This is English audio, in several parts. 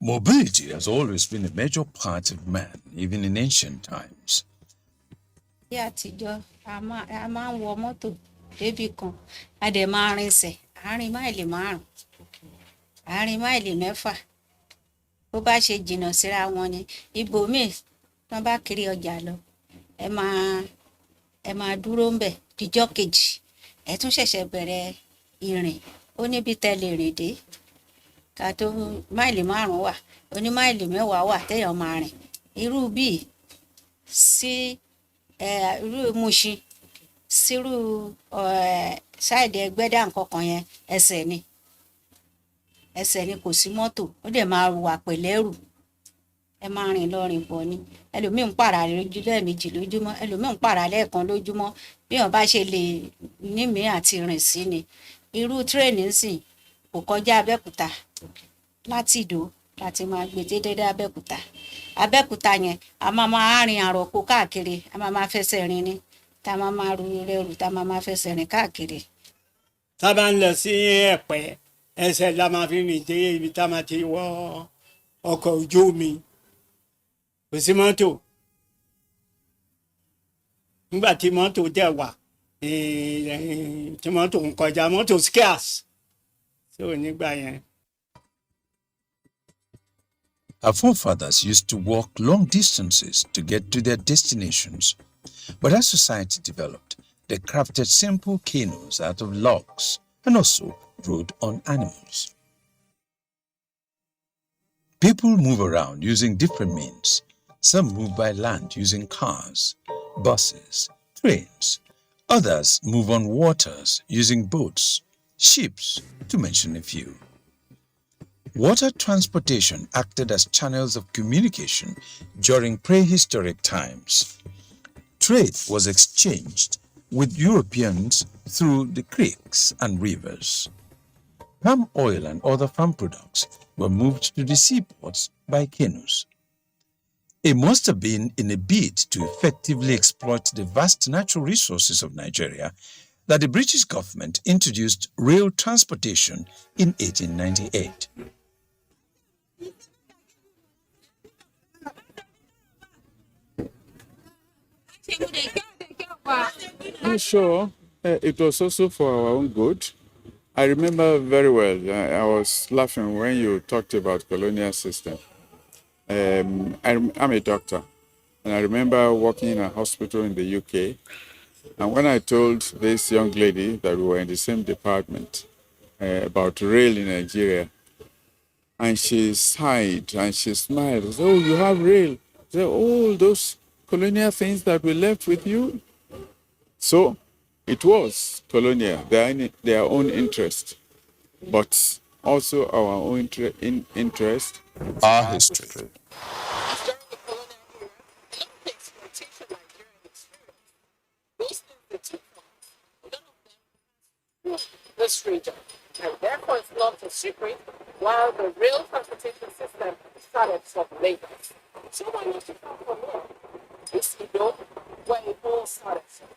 Mobility has always been a major part of man, even in ancient times. Yeah, àtijọ́ a máa ń wọ mọ́tò débì kan, a dẹ̀ máa rinṣẹ̀ àárín máìlì 5, àárín máìlì 6. Bó bá ṣe jìnnà síra wọn ni, ibòmíì tí wọ́n bá kiri ọjà lọ, ẹ máa dúró ńbẹ̀ díjọ́ kejì, ẹ tún ṣẹ̀ṣẹ̀ bẹ̀rẹ̀ ìrìn. Ó níbi tẹ́ lè rìn dé. Ká tó máìlì 5 wà, ó ní máìlì 10 wà téèyàn máa rìn. Irú bíi sí irú Mushin sírú ṣáìdì Ẹgbẹ́dá nǹkan kan yẹn ẹsẹ̀ ni, kò sí mọ́tò, ó dẹ̀ máa wà pẹ̀lẹ́rù. Ẹ máa rìn lọ rìn bọ̀ ni. Ẹlòmíì ń pààrà lẹ́ẹ̀mejì lójúmọ́, ẹlòmíì ń pààrà lẹ́ẹ̀kan lójúmọ́, bí èèyàn bá ṣe lè nímìí àti rìn sí ni. Irú tírèènì ńsìn kò kọjá Abẹ́òkúta, láti Ìdó láti máa gbé dédé Abẹ́òkúta. Abẹ́òkúta yẹn a máa rìn àròkọ káàkiri, a máa fẹsẹ̀ rìn ni, tá a máa ru ẹrù, tá a máa fẹsẹ̀ rìn káàkiri. Tá a bá ń lọ sí Ẹ̀pẹ́, ẹsẹ̀ la máa fi rìn dé ibi tá a máa ti wọ ọkọ̀ ojú omi. Kò sí mọ́tò. Nígbà tí mọ́tò dẹ̀ wà, tí mọ́tò ń kọjá, mọ́tò scarce. So nígbà yẹn. Our forefathers used to walk long distances to get to their destinations. But as society developed, they crafted simple canoes out of logs and also rode on animals. People move around using different means. Some move by land using cars, buses, trains. Others move on waters using boats, ships, to mention a few. Water transportation acted as channels of communication during prehistoric times. Trade was exchanged with Europeans through the creeks and rivers. Palm oil and other farm products were moved to the seaports by canoes. It must have been in a bid to effectively exploit the vast natural resources of Nigeria that the British government introduced rail transportation in 1898. I'm sure it was also for our own good. I remember very well, I was laughing when you talked about colonial system. I'm a doctor, and I remember working in a hospital in the UK. And when I told this young lady that we were in the same department about rail in Nigeria, and she sighed and she smiled. She said, "Oh, you have rail." I said, "Oh, those colonial things that we left with you." So it was colonial, their own interest, but also our own interest. Our history. This region, and therefore it's not a secret while the rail transportation system started from Lagos. So why not to come from here? It's where it all started from.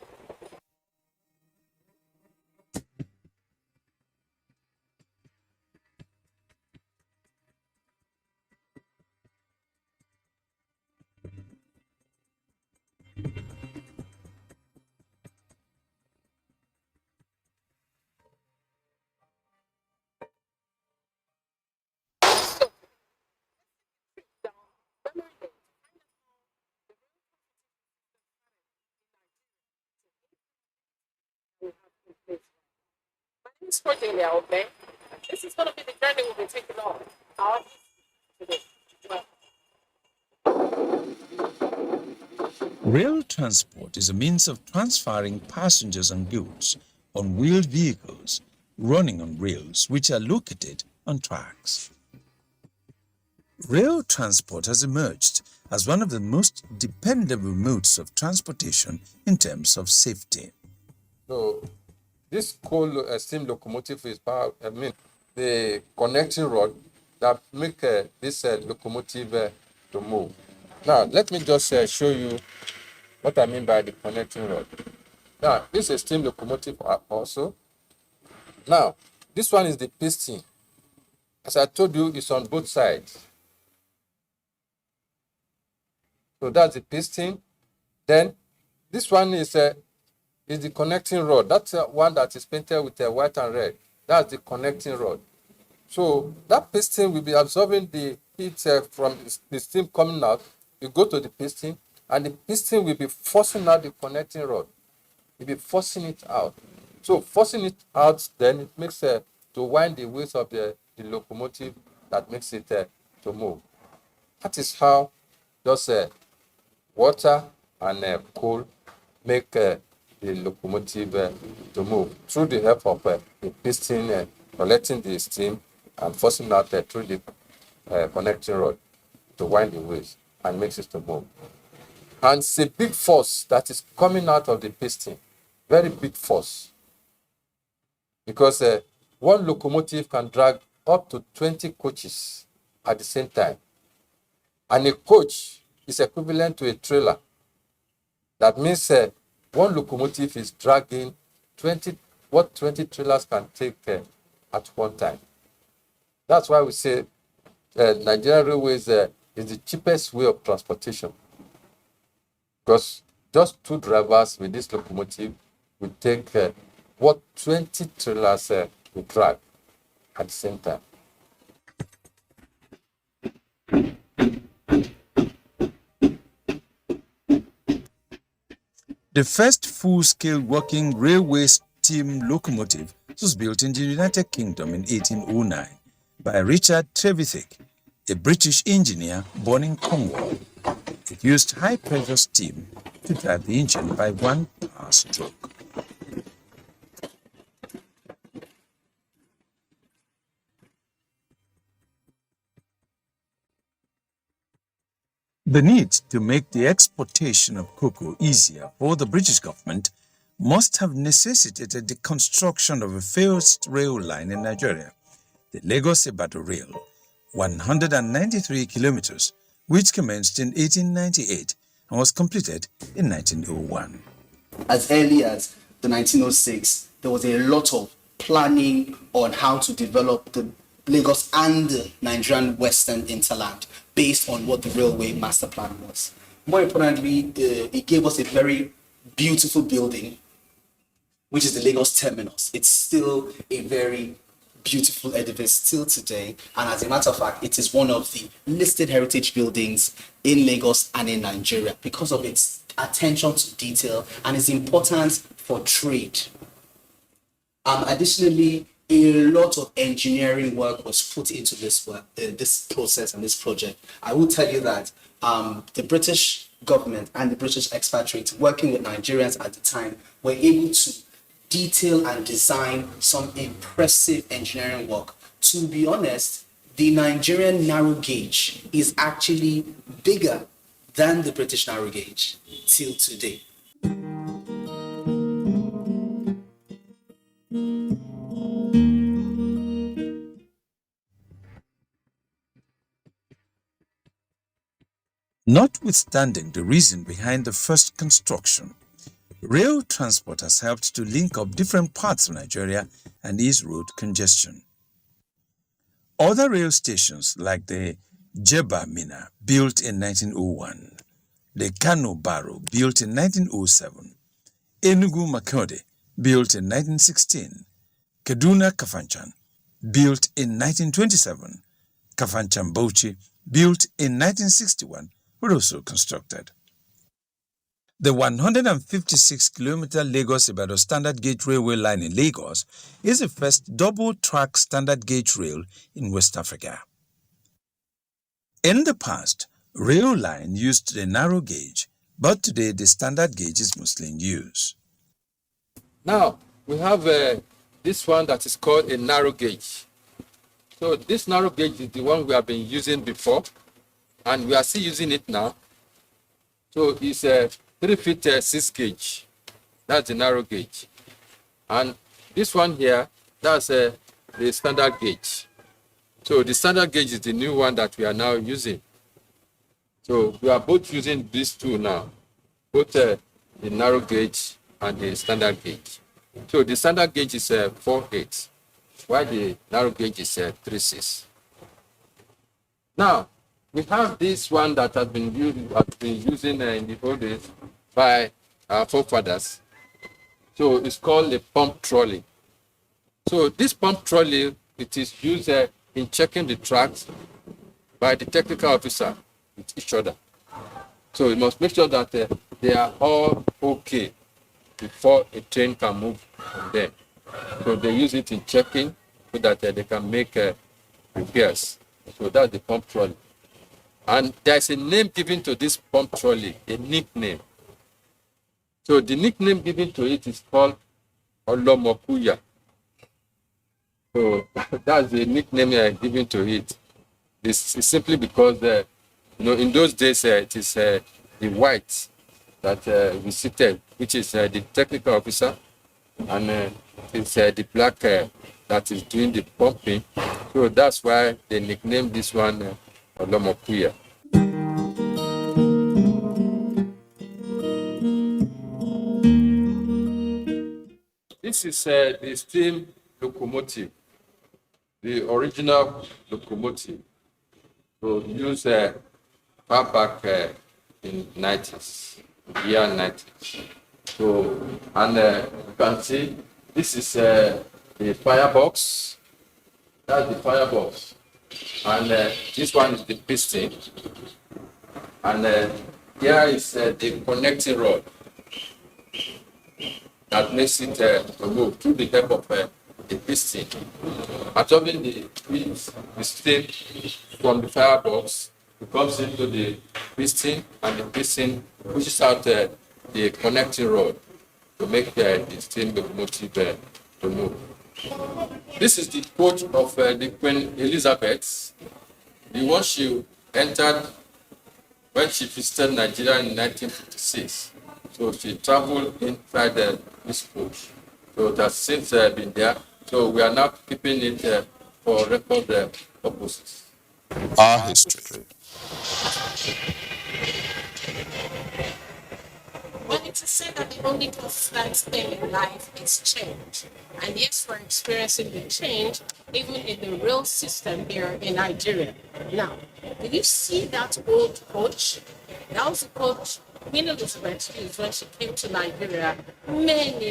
This is Cordelia, okay? This is going to be the journey we'll be taking on. Our today. Rail transport is a means of transferring passengers and goods on wheeled vehicles running on rails which are located on tracks. Rail transport has emerged as one of the most dependable modes of transportation in terms of safety. So, this coal steam locomotive is the connecting rod that make this locomotive to move. Now, let me just show you what I mean by the connecting rod. Now, this is a steam locomotive also. Now, this one is the piston. As I told you, it's on both sides. So that's the piston. Then this one is the connecting rod. That's one that is painted with white and red. That's the connecting rod. So that piston will be absorbing the heat from the steam coming out. You go to the piston, and the piston will be forcing out the connecting rod. It will be forcing it out. So forcing it out, then it makes to wind the wheels of the locomotive that makes it to move. That is how just water and coal make the locomotive to move through the help of the piston collecting the steam and forcing out through the connecting rod to wind the wheels and makes it to move. And it's a big force that is coming out of the piston, very big force, because one locomotive can drag up to 20 coaches at the same time. And a coach is equivalent to a trailer. That means one locomotive is dragging 20 trailers can take at one time. That's why we say Nigerian Railways is the cheapest way of transportation. Because just 2 drivers with this locomotive will take what 20 trailers will drag at the same time. The first full-scale working railway steam locomotive was built in the United Kingdom in 1809 by Richard Trevithick, a British engineer born in Cornwall. It used high-pressure steam to drive the engine by one power stroke. The need to make the exportation of cocoa easier for the British government must have necessitated the construction of a first rail line in Nigeria, the Lagos-Ibadan Rail, 193 kilometers, which commenced in 1898 and was completed in 1901. As early as the 1906, there was a lot of planning on how to develop the Lagos and the Nigerian Western Interland based on what the railway master plan was. More importantly, it gave us a very beautiful building, which is the Lagos Terminus. It's still a very beautiful edifice still today, and as a matter of fact, it is one of the listed heritage buildings in Lagos and in Nigeria because of its attention to detail and its importance for trade. Additionally, a lot of engineering work was put into this work, this process and this project. I will tell you that the British government and the British expatriates working with Nigerians at the time were able to detail and design some impressive engineering work. To be honest, the Nigerian narrow gauge is actually bigger than the British narrow gauge till today. Notwithstanding the reason behind the first construction, rail transport has helped to link up different parts of Nigeria and ease road congestion. Other rail stations like the Jeba Mina, built in 1901, the Kano Baro, built in 1907, Enugu Makode, built in 1916, Kaduna Kafanchan, built in 1927, Kafanchan Bauchi, built in 1961, were also constructed. The 156-kilometer Lagos-Ibadan standard gauge railway line in Lagos is the first double-track standard gauge rail in West Africa. In the past, rail line used the narrow gauge, but today the standard gauge is mostly in use. Now, we have this one that is called a narrow gauge. So this narrow gauge is the one we have been using before, and we are still using it now. So it's a 3 feet 6 gauge. That's the narrow gauge. And this one here, that's the standard gauge. So the standard gauge is the new one that we are now using. So we are both using these two now, both the narrow gauge and the standard gauge. So the standard gauge is 4/8. while the narrow gauge is 3/6. Now, we have this one that has been using in the old days by our forefathers. So it's called a pump trolley. So this pump trolley, it is used in checking the tracks by the technical officer with each other. So we must make sure that they are all okay before a train can move from there. So they use it in checking so that they can make repairs. So that's the pump trolley. And there's a name given to this pump trolley, a nickname. So the nickname given to it is called Olomokuya. So that's the nickname given to it. This is simply because, in those days, it is the white that visited, which is the technical officer, and it's the black that is doing the pumping. So that's why they nicknamed this one Olomokuya. This is the steam locomotive, the original locomotive. So used far back in 90s, year 90s. So, and you can see this is the firebox. That's the firebox. And this one is the piston. And here is the connecting rod that makes it to move through the help of the piston. Absorbing the steam from the firebox, it comes into the piston, and the piston pushes out the connecting rod to make the steam locomotive to move. This is the coach of the Queen Elizabeth, the one she entered when she visited Nigeria in 1956. So she traveled inside this coach. So it has since been there. So we are now keeping it for record purposes. Our history. Well, it is said that the only constant thing in life is change. And yes, we're experiencing the change even in the rail system here in Nigeria. Now, did you see that old coach? That was the coach Queen Elizabeth used when she came to Nigeria many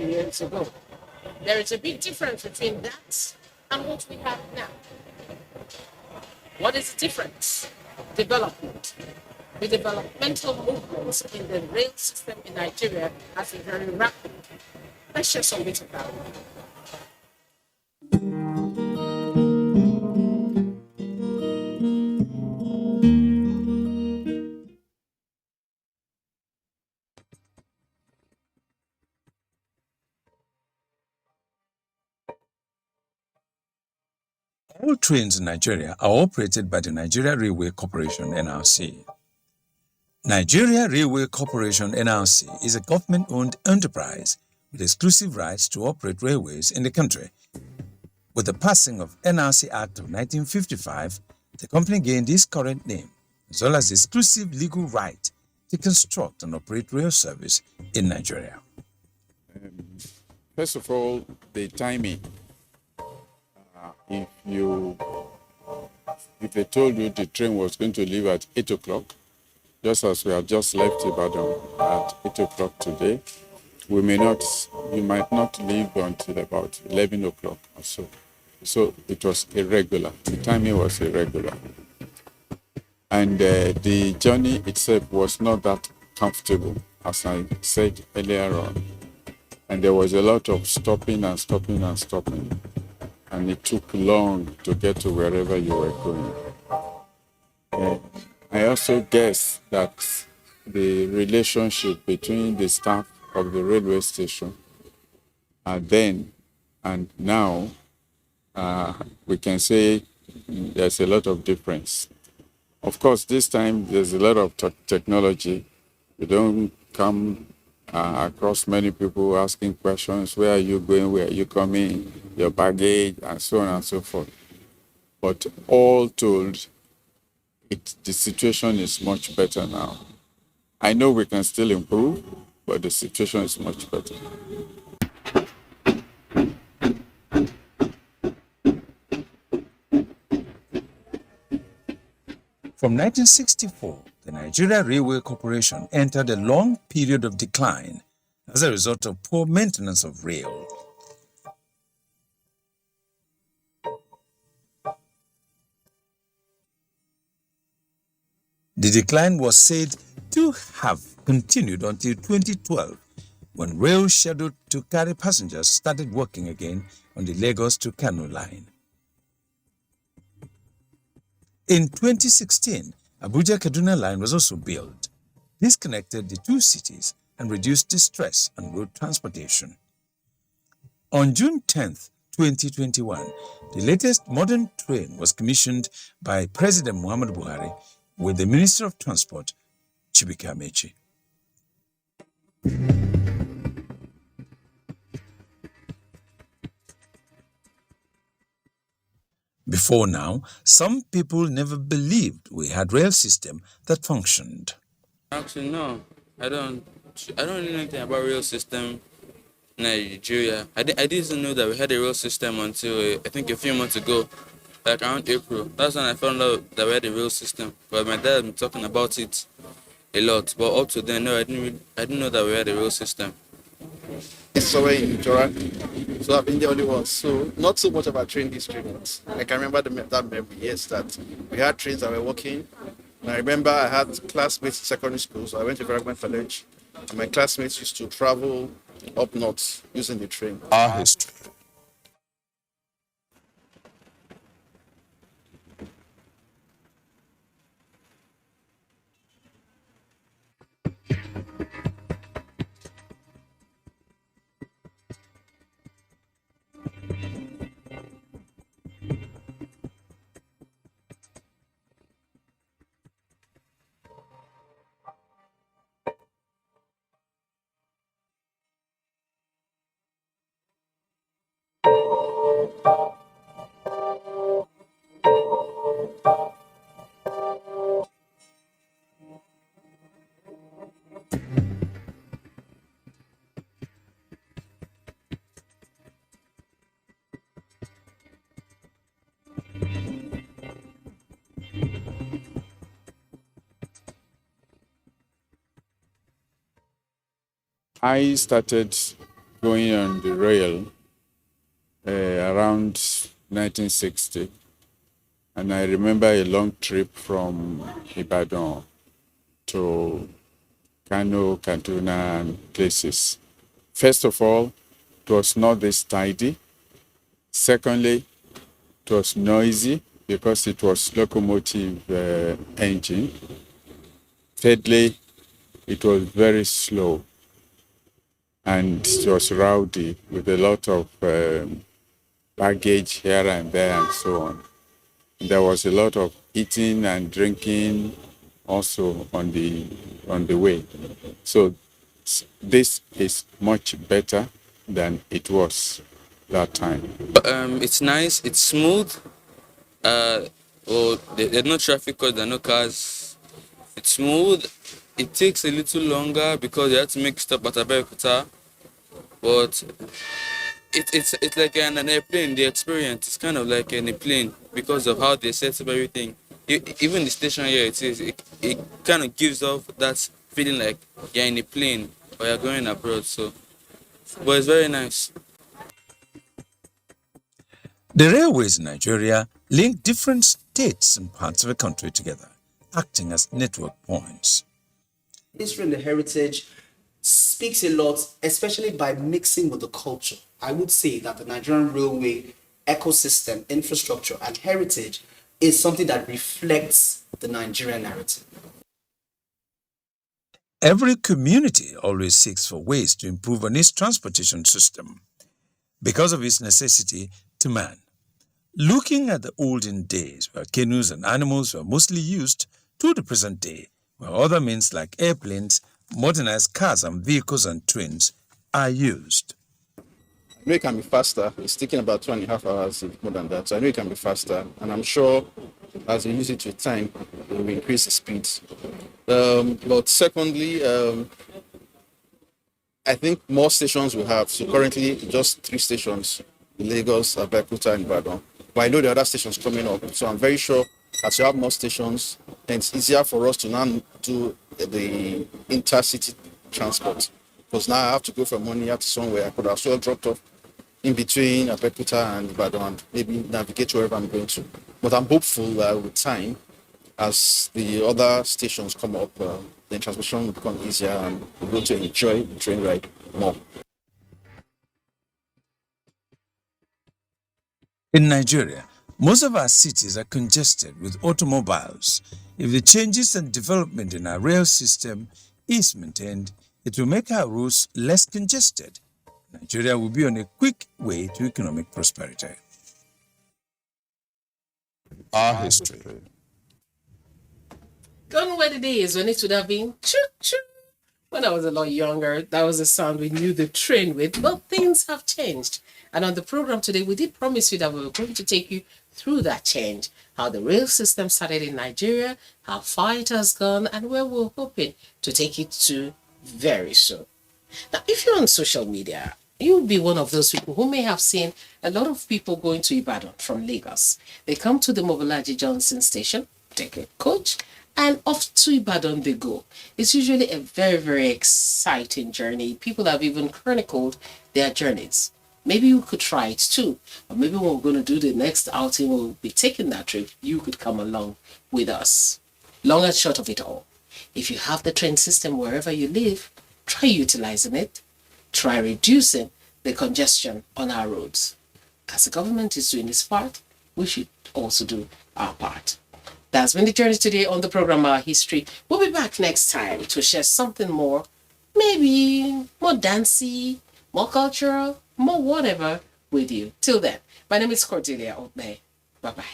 years ago. There is a big difference between that and what we have now. What is the difference? Development. The developmental movements in the rail system in Nigeria has been very rapid. Let's share some bit about it. All trains in Nigeria are operated by the Nigeria Railway Corporation (NRC). Nigeria Railway Corporation (NRC) is a government-owned enterprise with exclusive rights to operate railways in the country. With the passing of NRC Act of 1955, the company gained its current name, as well as the exclusive legal right to construct and operate rail service in Nigeria. First of all, the timing. If they told you the train was going to leave at 8 o'clock, just as we have just left Ibadan at 8 o'clock today, you might not leave until about 11 o'clock or so. So it was irregular. The timing was irregular. And the journey itself was not that comfortable, as I said earlier on. And there was a lot of stopping. And it took long to get to wherever you were going. I also guess that the relationship between the staff of the railway station then and now, we can say there's a lot of difference. Of course, this time there's a lot of technology. You don't come across many people asking questions, where are you going, where are you coming, your baggage, and so on and so forth. But all told, the situation is much better now. I know we can still improve, but the situation is much better. From 1964, the Nigeria Railway Corporation entered a long period of decline as a result of poor maintenance of rail. The decline was said to have continued until 2012, when rail scheduled to carry passengers started working again on the Lagos to Kano line. In 2016, Abuja-Kaduna line was also built. This connected the two cities and reduced distress on road transportation. On June 10, 2021, the latest modern train was commissioned by President Muhammadu Buhari with the Minister of Transport, Chibuike Amechi. Before now, some people never believed we had rail system that functioned. Actually, no, I don't really know anything about rail system in Nigeria. I didn't know that we had a rail system until I think a few months ago, like around April. That's when I found out that we had a rail system. But my dad had been talking about it a lot. But up to then, no, I didn't know that we had a rail system. It's somewhere in Nigerian, so I've been the only one. So not so much about train history, but I can remember that memory. Yes, that we had trains that were working. And I remember I had classmates in secondary school, so I went to Environment College, and my classmates used to travel up north using the train. Our history. I started going on the rail around 1960, and I remember a long trip from Ibadan to Kano, Kaduna, and places. First of all, it was not this tidy. Secondly, it was noisy because it was locomotive engine. Thirdly, it was very slow, and it was rowdy with a lot of baggage here and there and so on. There was a lot of eating and drinking also on the way. So this is much better than it was that time. It's nice. It's smooth. There's no traffic because there are no cars. It's smooth. It takes a little longer because you have to make stop at Abuja. But it's like an airplane. The experience is kind of like an airplane because of how they set up everything. Even the station here, it kind of gives off that feeling like you're in a plane or you're going abroad. So, but it's very nice. The railways in Nigeria link different states and parts of a country together, acting as network points. History and the heritage speaks a lot, especially by mixing with the culture. I would say that the Nigerian railway ecosystem, infrastructure, and heritage is something that reflects the Nigerian narrative. Every community always seeks for ways to improve on its transportation system because of its necessity to man. Looking at the olden days where canoes and animals were mostly used to the present day, where other means like airplanes, modernized cars and vehicles and trains are used. I know it can be faster. It's taking about 2.5 hours, more than that. So I know it can be faster. And I'm sure as we use it with time, it will increase the speeds. But secondly, I think more stations will have. So currently, just 3 stations, Lagos, Abeokuta, and Ibadan. But I know the other stations coming up. So I'm very sure As you have more stations, then it's easier for us to now do the intercity transport. Because now I have to go from one year to somewhere. I could have well dropped off in between Abeokuta and Ibadan and maybe navigate wherever I'm going to. But I'm hopeful that with time, as the other stations come up, the transportation will become easier and we're going to enjoy the train ride more. In Nigeria, most of our cities are congested with automobiles. If the changes and development in our rail system is maintained, it will make our roads less congested. Nigeria will be on a quick way to economic prosperity. Our history. Gone were the days when it would have been choo-choo. When I was a lot younger, that was the sound we knew the train with, but things have changed. And on the program today, we did promise you that we were going to take you through that change, how the rail system started in Nigeria, how far it has gone, and where we're hoping to take it to very soon. Now, if you're on social media, you'll be one of those people who may have seen a lot of people going to Ibadan from Lagos. They come to the Mobolaji Johnson station, take a coach, and off to Ibadan they go. It's usually a very, very exciting journey. People have even chronicled their journeys. Maybe you could try it too. Or maybe when we're going to do the next outing, we'll be taking that trip. You could come along with us. Long and short of it all, if you have the train system wherever you live, try utilizing it. Try reducing the congestion on our roads. As the government is doing its part, we should also do our part. That's been the journey today on the program Our History. We'll be back next time to share something more, maybe more dancey, more cultural, more whatever with you. Till then, my name is Cordelia Obe. Bye-bye.